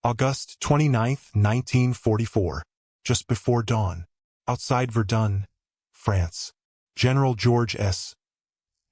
August 29, 1944. Just before dawn. Outside Verdun, France. General George S.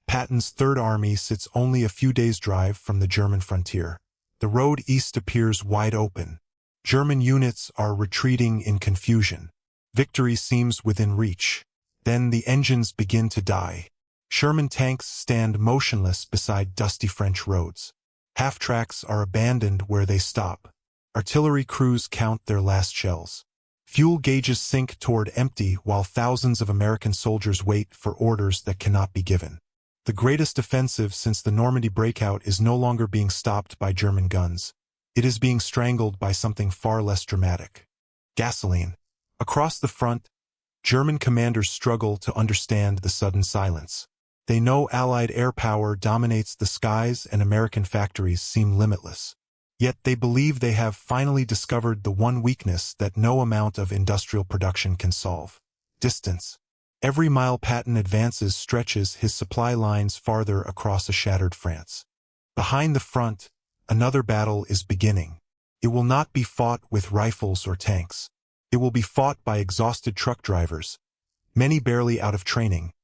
Patton's Third Army sits only a few days' drive from the German frontier. The road east appears wide open. German units are retreating in confusion. Victory seems within reach. Then the engines begin to die. Sherman tanks stand motionless beside dusty French roads. Half-tracks are abandoned where they stop. Artillery crews count their last shells. Fuel gauges sink toward empty while thousands of American soldiers wait for orders that cannot be given. The greatest offensive since the Normandy breakout is no longer being stopped by German guns. It is being strangled by something far less dramatic. Gasoline. Across the front, German commanders struggle to understand the sudden silence. They know Allied air power dominates the skies and American factories seem limitless. Yet they believe they have finally discovered the one weakness that no amount of industrial production can solve: distance. Every mile Patton advances stretches his supply lines farther across a shattered France. Behind the front, another battle is beginning. It will not be fought with rifles or tanks. It will be fought by exhausted truck drivers, many barely out of training,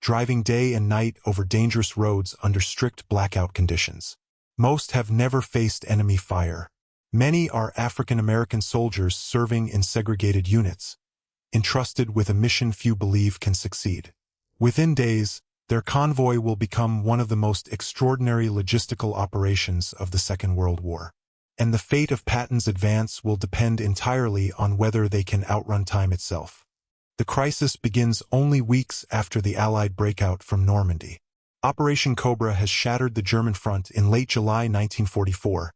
driving day and night over dangerous roads under strict blackout conditions. Most have never faced enemy fire. Many are African American soldiers serving in segregated units, entrusted with a mission few believe can succeed. Within days, their convoy will become one of the most extraordinary logistical operations of the Second World War. And the fate of Patton's advance will depend entirely on whether they can outrun time itself. The crisis begins only weeks after the Allied breakout from Normandy. Operation Cobra has shattered the German front in late July 1944,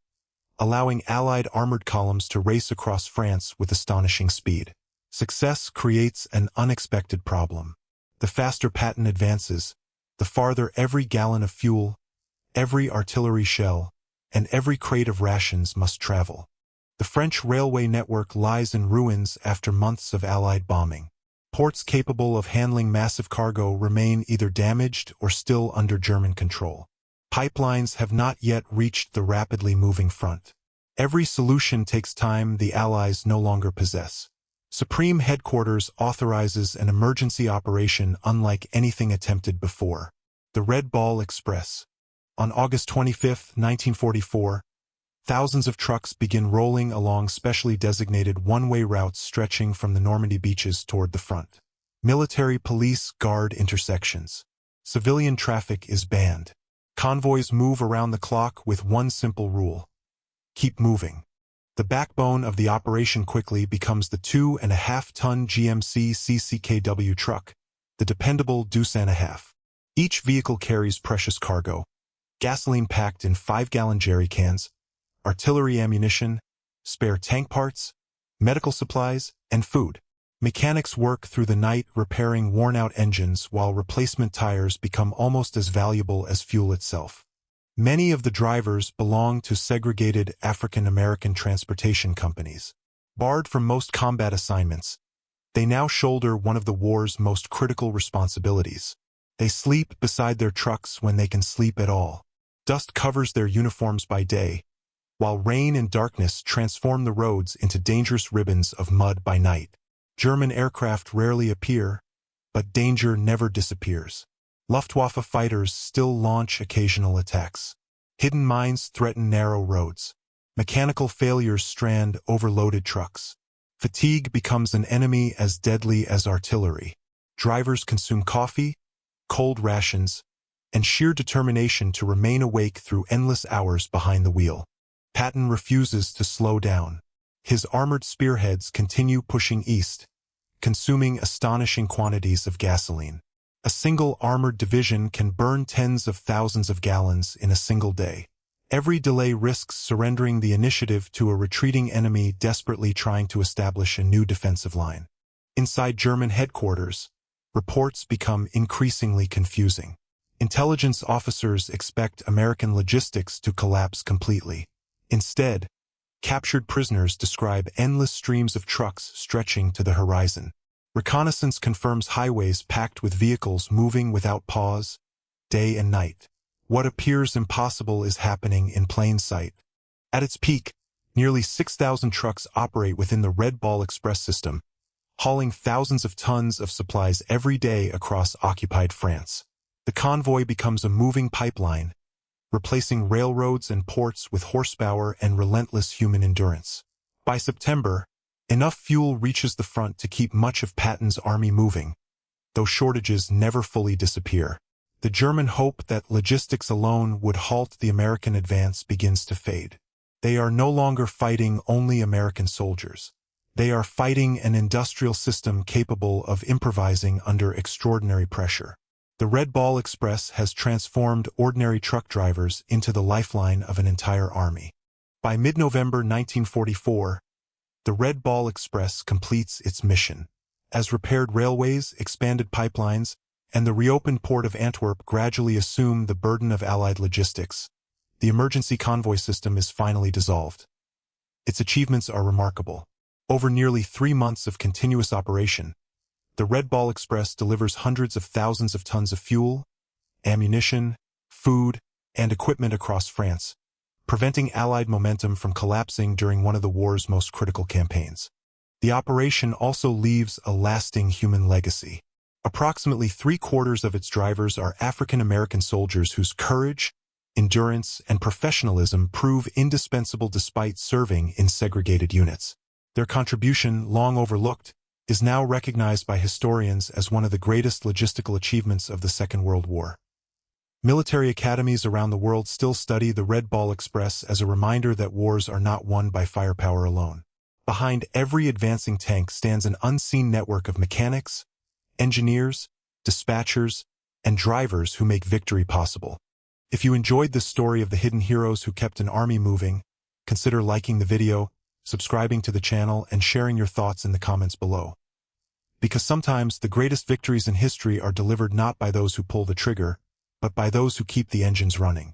allowing Allied armored columns to race across France with astonishing speed. Success creates an unexpected problem. The faster Patton advances, the farther every gallon of fuel, every artillery shell, and every crate of rations must travel. The French railway network lies in ruins after months of Allied bombing. Ports capable of handling massive cargo remain either damaged or still under German control. Pipelines have not yet reached the rapidly moving front. Every solution takes time the Allies no longer possess. Supreme Headquarters authorizes an emergency operation unlike anything attempted before. The Red Ball Express. On August 25, 1944, thousands of trucks begin rolling along specially designated one-way routes stretching from the Normandy beaches toward the front. Military police guard intersections. Civilian traffic is banned. Convoys move around the clock with one simple rule: keep moving. The backbone of the operation quickly becomes the 2.5-ton GMC CCKW truck, the dependable Deuce and a half. Each vehicle carries precious cargo: gasoline packed in 5-gallon jerry cans, artillery ammunition, spare tank parts, medical supplies, and food. Mechanics work through the night repairing worn-out engines while replacement tires become almost as valuable as fuel itself. Many of the drivers belong to segregated African American transportation companies. Barred from most combat assignments, they now shoulder one of the war's most critical responsibilities. They sleep beside their trucks when they can sleep at all. Dust covers their uniforms by day, while rain and darkness transform the roads into dangerous ribbons of mud by night. German aircraft rarely appear, but danger never disappears. Luftwaffe fighters still launch occasional attacks. Hidden mines threaten narrow roads. Mechanical failures strand overloaded trucks. Fatigue becomes an enemy as deadly as artillery. Drivers consume coffee, cold rations, and sheer determination to remain awake through endless hours behind the wheel. Patton refuses to slow down. His armored spearheads continue pushing east, consuming astonishing quantities of gasoline. A single armored division can burn tens of thousands of gallons in a single day. Every delay risks surrendering the initiative to a retreating enemy desperately trying to establish a new defensive line. Inside German headquarters, reports become increasingly confusing. Intelligence officers expect American logistics to collapse completely. Instead, captured prisoners describe endless streams of trucks stretching to the horizon. Reconnaissance confirms highways packed with vehicles moving without pause, day and night. What appears impossible is happening in plain sight. At its peak, Nearly 6,000 trucks operate within the Red Ball Express system, hauling thousands of tons of supplies every day across occupied France. The convoy becomes a moving pipeline, replacing railroads and ports with horsepower and relentless human endurance. By September, enough fuel reaches the front to keep much of Patton's army moving, though shortages never fully disappear. The German hope that logistics alone would halt the American advance begins to fade. They are no longer fighting only American soldiers. They are fighting an industrial system capable of improvising under extraordinary pressure. The Red Ball Express has transformed ordinary truck drivers into the lifeline of an entire army. By mid-November 1944, the Red Ball Express completes its mission. As repaired railways, expanded pipelines, and the reopened port of Antwerp gradually assume the burden of Allied logistics, the emergency convoy system is finally dissolved. Its achievements are remarkable. Over nearly 3 months of continuous operation, the Red Ball Express delivers hundreds of thousands of tons of fuel, ammunition, food, and equipment across France, preventing Allied momentum from collapsing during one of the war's most critical campaigns. The operation also leaves a lasting human legacy. Approximately 3/4 of its drivers are African-American soldiers whose courage, endurance, and professionalism prove indispensable despite serving in segregated units. Their contribution, long overlooked, is now recognized by historians as one of the greatest logistical achievements of the Second World War. Military academies around the world still study the Red Ball Express as a reminder that wars are not won by firepower alone. Behind every advancing tank stands an unseen network of mechanics, engineers, dispatchers, and drivers who make victory possible. If you enjoyed this story of the hidden heroes who kept an army moving, consider liking the video, subscribing to the channel, and sharing your thoughts in the comments below. Because sometimes the greatest victories in history are delivered not by those who pull the trigger, but by those who keep the engines running.